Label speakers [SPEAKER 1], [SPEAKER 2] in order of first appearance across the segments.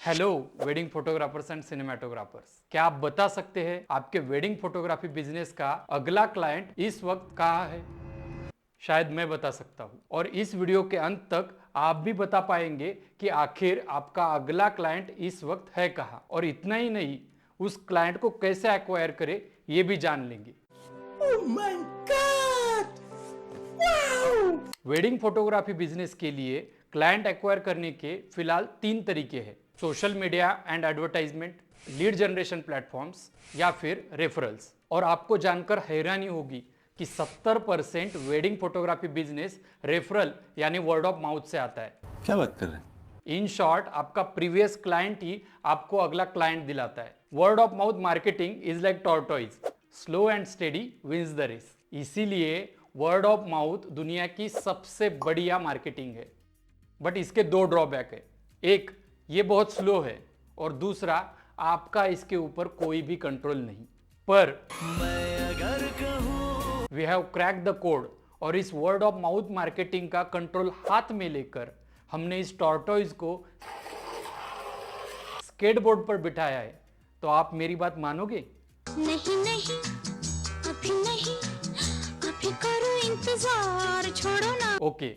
[SPEAKER 1] Hello wedding photographers and cinematographers, क्या आप बता सकते हैं आपके वेडिंग फोटोग्राफी बिजनेस का अगला क्लाइंट इस वक्त कहाँ है? शायद मैं बता सकता हूँ और इस वीडियो के अंत तक आप भी बता पाएंगे कि आखिर आपका अगला क्लाइंट इस वक्त है कहाँ, और इतना ही नहीं, उस क्लाइंट को कैसे एक्वायर करें ये भी जान लेंगे।
[SPEAKER 2] Oh my God! Wow!
[SPEAKER 1] Wedding photography business के लिए क्लाइंट एक्वायर करने के फिलहाल 3 तरीके हैं: social media and advertisement, lead generation platforms या फिर रेफरल्स। और आपको जानकर हैरानी होगी कि 70% वेडिंग फोटोग्राफी बिजनेस रेफरल यानी वर्ड ऑफ माउथ से आता है।
[SPEAKER 2] क्या बात कर रहे हैं?
[SPEAKER 1] इन शॉर्ट, आपका प्रीवियस क्लाइंट ही आपको अगला क्लाइंट दिलाता है। Word of mouth marketing is like tortoise, slow and steady wins the race. इसीलिए वर्ड ऑफ माउथ दुनिया की सबसे बढ़िया मार्केटिंग है। बट इसके 2 ड्रॉबैक है। एक, ये बहुत स्लो है, और दूसरा, आपका इसके ऊपर कोई भी कंट्रोल नहीं। पर मैं अगर कहूं we have crack the code, और इस वर्ड ऑफ माउथ मार्केटिंग का कंट्रोल हाथ में लेकर हमने इस टॉर्टोइज को स्केटबोर्ड पर बिठाया है। तो आप मेरी बात मानोगे?
[SPEAKER 3] नहीं नहीं, अभी नहीं, अभी करो इंतजार, छोड़ो ना।
[SPEAKER 1] ओके,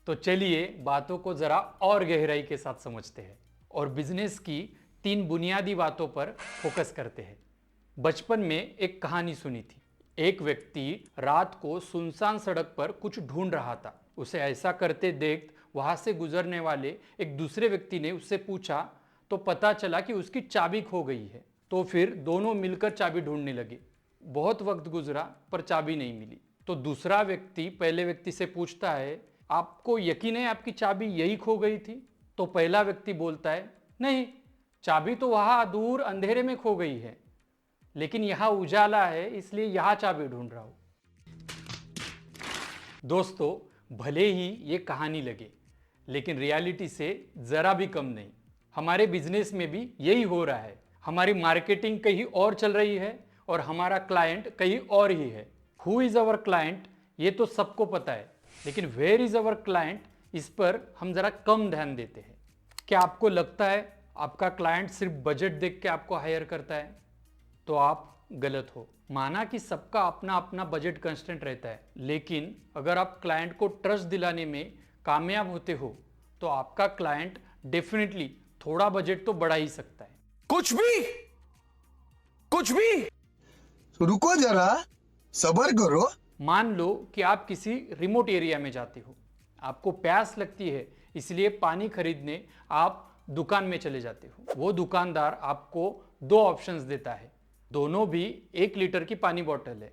[SPEAKER 1] तो चलिए बातों को जरा और गहराई के साथ समझते हैं और बिजनेस की 3 बुनियादी बातों पर फोकस करते हैं। बचपन में एक कहानी सुनी थी। एक व्यक्ति रात को सुनसान सड़क पर कुछ ढूंढ रहा था। उसे ऐसा करते देख वहां से गुजरने वाले एक दूसरे व्यक्ति ने उससे पूछा, तो पता चला कि उसकी चाबी खो गई है। तो फिर दोनों मिलकर चाबी ढूंढने लगे। बहुत वक्त गुजरा पर चाबी नहीं मिली। तो दूसरा व्यक्ति पहले व्यक्ति से पूछता है, आपको यकीन है आपकी चाबी यही खो गई थी? तो पहला व्यक्ति बोलता है, नहीं, चाबी तो वहां दूर अंधेरे में खो गई है, लेकिन यहां उजाला है इसलिए यहां चाबी ढूंढ रहा हूं। दोस्तों, भले ही ये कहानी लगे, लेकिन रियलिटी से जरा भी कम नहीं। हमारे बिजनेस में भी यही हो रहा है। हमारी मार्केटिंग कहीं और चल रही है और हमारा क्लाइंट कहीं और ही है। हु इज अवर क्लाइंट ये तो सबको पता है, लेकिन वेयर इज अवर क्लाइंट, इस पर हम जरा कम ध्यान देते हैं। क्या आपको लगता है आपका क्लाइंट सिर्फ बजट देख के आपको हायर करता है? तो आप गलत हो। माना कि सबका अपना अपना बजट कंस्टेंट रहता है, लेकिन अगर आप क्लाइंट को ट्रस्ट दिलाने में कामयाब होते हो तो आपका क्लाइंट डेफिनेटली थोड़ा बजट तो बढ़ा ही सकता है।
[SPEAKER 2] कुछ भी रुको जरा, सब्र करो।
[SPEAKER 1] मान लो कि आप किसी रिमोट एरिया में जाते हो, आपको प्यास लगती है, इसलिए पानी खरीदने आप दुकान में चले जाते हो। वो दुकानदार आपको 2 ऑप्शंस देता है, दोनों भी 1 लीटर की पानी बोतल है।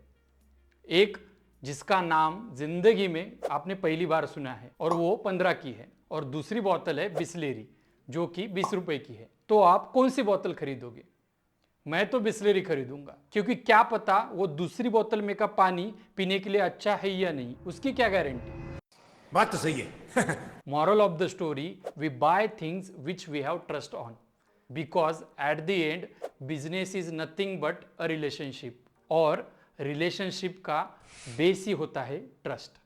[SPEAKER 1] एक जिसका नाम जिंदगी में आपने पहली बार सुना है और वो 15 की है, और दूसरी बोतल है बिस्लेरी जो कि 20 रुपए की है। तो आप कौन सी बोतल खरीदोगे? मैं तो बिस्लेरी खरीदूंगा, क्योंकि क्या पता वो दूसरी बोतल में का पानी पीने के लिए अच्छा है या नहीं, उसकी क्या गारंटी।
[SPEAKER 2] बात तो सही है।
[SPEAKER 1] Moral of the story, we buy things which we have trust on, because at the end business is nothing but a relationship, और रिलेशनशिप का बेस ही होता है ट्रस्ट।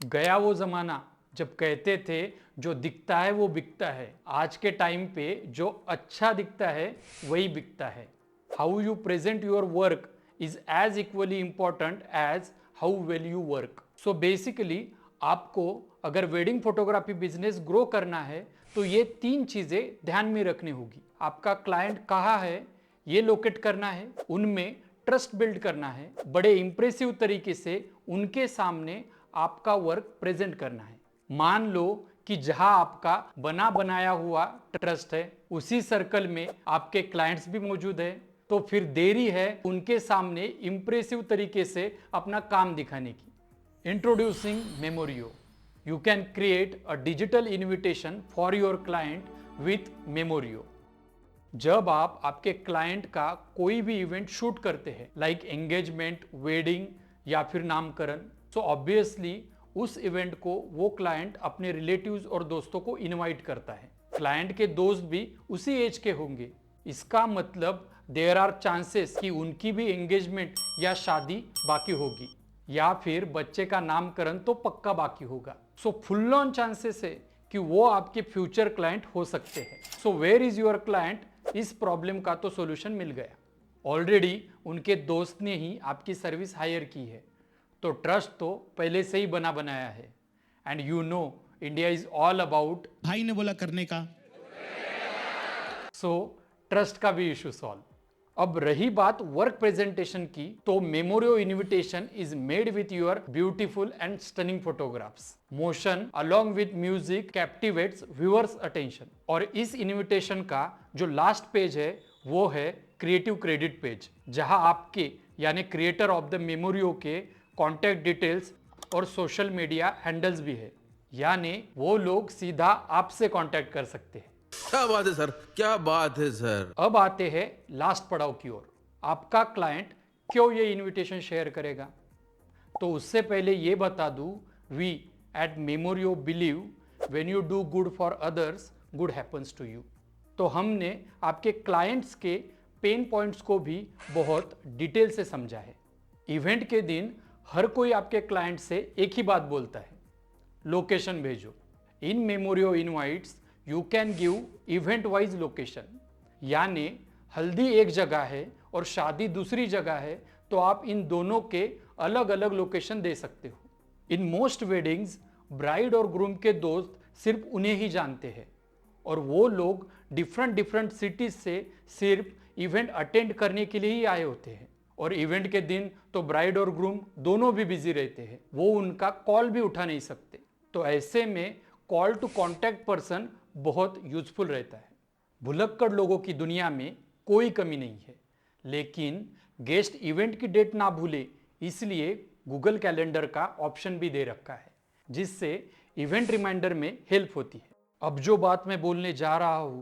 [SPEAKER 1] गया वो जमाना जब कहते थे जो दिखता है वो बिकता है। आज के टाइम पे जो अच्छा दिखता है वही बिकता है। How you present your work is as equally important as how well you work. So basically आपको अगर वेडिंग फोटोग्राफी बिजनेस ग्रो करना है तो ये 3 चीजें ध्यान में रखनी होगी। आपका क्लाइंट कहाँ है ये लोकेट करना है, उनमें ट्रस्ट बिल्ड करना है, बड़े इंप्रेसिव तरीके से उनके सामने आपका वर्क प्रेजेंट करना है। मान लो कि जहां आपका बना बनाया हुआ ट्रस्ट है उसी सर्कल में आपके क्लाइंट्स भी मौजूद है, तो फिर देरी है उनके सामने इंप्रेसिव तरीके से अपना काम दिखाने की। Introducing Memorio, you can create a digital invitation for your client with Memorio. जब आप आपके क्लाइंट का कोई भी इवेंट शूट करते हैं, लाइक एंगेजमेंट, वेडिंग या फिर नामकरण, सो ऑब्वियसली उस इवेंट को वो क्लाइंट अपने रिलेटिव्स और दोस्तों को इनवाइट करता है। क्लाइंट के दोस्त भी उसी एज के होंगे। इसका मतलब देयर आर चांसेस कि उनकी भी एंगेजमेंट या शादी बाकी होगी, या फिर बच्चे का नामकरण तो पक्का बाकी होगा। सो फुल ऑन चांसेस है कि वो आपके फ्यूचर क्लाइंट हो सकते हैं। So where is your client, इस प्रॉब्लम का तो सॉल्यूशन मिल गया। ऑलरेडी उनके दोस्त ने ही आपकी सर्विस हायर की है, तो ट्रस्ट तो पहले से ही बना बनाया है। And you know India is all about
[SPEAKER 4] भाई ने बोला करने का।
[SPEAKER 1] सो ट्रस्ट का भी इशू सॉल्व। अब रही बात वर्क प्रेजेंटेशन की, तो Memorio invitation is made with your beautiful and stunning photographs. Motion along with music captivates viewers attention. और इस इनविटेशन का जो लास्ट पेज है वो है क्रिएटिव क्रेडिट पेज, जहां आपके यानी क्रिएटर ऑफ द मेमोरियो के कॉन्टैक्ट डिटेल्स और सोशल मीडिया हैंडल्स भी है, यानी वो लोग सीधा आपसे कॉन्टैक्ट कर सकते हैं।
[SPEAKER 5] क्या बात है सर, क्या बात है सर।
[SPEAKER 1] अब आते हैं लास्ट पड़ाव की ओर। आपका क्लाइंट क्यों ये इनविटेशन शेयर करेगा? तो उससे पहले ये बता दूं, we at Memorio believe when you do good for others, good happens to you. तो हमने आपके क्लाइंट्स के पेन पॉइंट्स को भी बहुत डिटेल से समझा है। इवेंट के दिन हर कोई आपके क्लाइंट से एक ही बात बोलता है, लोकेशन भेजो। In Memorio invites you can give event wise location, यानी हल्दी एक जगह है और शादी दूसरी जगह है, तो आप इन दोनों के अलग अलग लोकेशन दे सकते हो। इन मोस्ट वेडिंग्स ब्राइड और ग्रूम के दोस्त सिर्फ उन्हें ही जानते हैं, और वो लोग डिफरेंट सिटीज से सिर्फ इवेंट अटेंड करने के लिए ही आए होते हैं। और इवेंट के दिन तो ब्राइड और ग्रूम दोनों भी बिजी रहते हैं, वो उनका कॉल भी उठा नहीं सकते। तो ऐसे में कॉल टू कॉन्टैक्ट पर्सन बहुत यूजफुल रहता है। भुलक्कड़ लोगों की दुनिया में कोई कमी नहीं है, लेकिन गेस्ट इवेंट की डेट ना भूले, इसलिए गूगल कैलेंडर का ऑप्शन भी दे रखा है, जिससे इवेंट रिमाइंडर में हेल्प होती है। अब जो बात मैं बोलने जा रहा हूं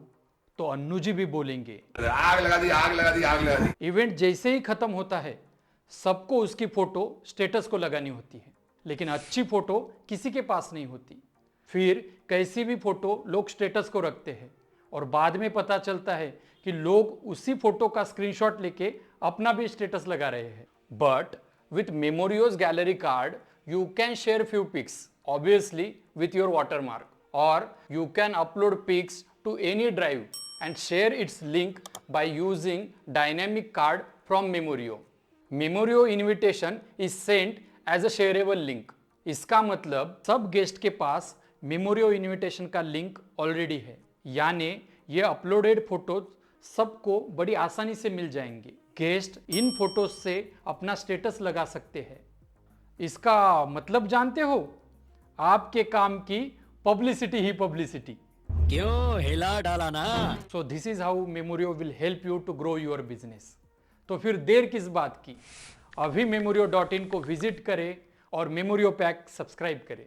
[SPEAKER 1] तो अन्नू जी भी बोलेंगे।
[SPEAKER 5] आग लगा दी, आग लगा दी, आग लगा दी।
[SPEAKER 1] इवेंट जैसे ही खत्म होता है, सबको उसकी फोटो स्टेटस को लगानी होती है, लेकिन अच्छी फोटो किसी के पास नहीं होती। फिर कैसी भी फोटो लोग स्टेटस को रखते हैं, और बाद में पता चलता है कि लोग उसी फोटो का स्क्रीनशॉट लेके अपना भी स्टेटस लगा रहे हैं। But with Memorio's gallery card you can share few pics, obviously with your watermark, और you can upload pics to any drive and share its link by using dynamic card from Memorio. Memorio invitation is sent as a shareable link. इसका मतलब सब guest के पास Memorio invitation का link already है, यानी ये uploaded photos सबको बड़ी आसानी से मिल जाएंगे। गेस्ट इन फोटोज से अपना स्टेटस लगा सकते हैं। इसका मतलब जानते हो? आपके काम की पब्लिसिटी ही पब्लिसिटी।
[SPEAKER 6] क्यों हिला डाला ना।
[SPEAKER 1] So this is how Memorio will help you to grow your business. तो फिर देर किस बात की, अभी memorio.in को विजिट करें और मेमोरियो पैक सब्सक्राइब करें।